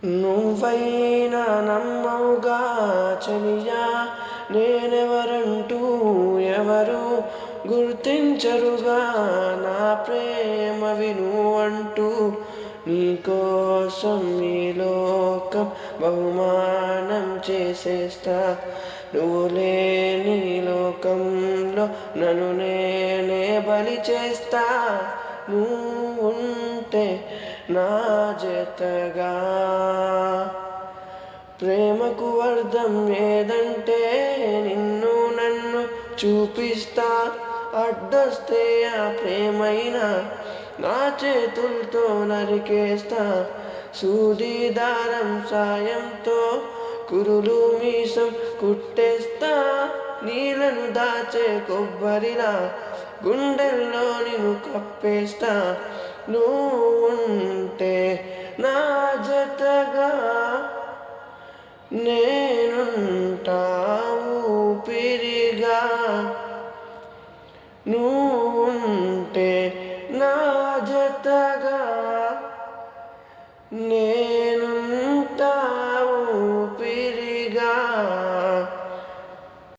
నువ్వైనా నమ్మవుగా చెలియా, నేనెవరంటూ ఎవరు గుర్తించరుగా నా ప్రేమ వినువంటూ. నీకోసం ఈ లోకం బహుమానం చేసేస్తా, నువ్వు లేని లోకంలో నన్ను నేనే బలి చేస్తా. నువ్వుంటే నా జతగా, ప్రేమకు అర్థం ఏదంటే నిన్ను నన్ను చూపిస్తా. అడ్డొస్తే ఆ ప్రేమైనా నా చేతులతో నరికేస్తా. సూది దారం సాయంతో కురులు మీసం కుట్టేస్తా. నీళ్ళను దాచే కొబ్బరిలా గుండెల్లో నిన్ను కప్పేస్తా. నువ్వుంటే నా జతగా, నేనుంటా ఊపిరిగా. నువ్వుంటే నా జతగా,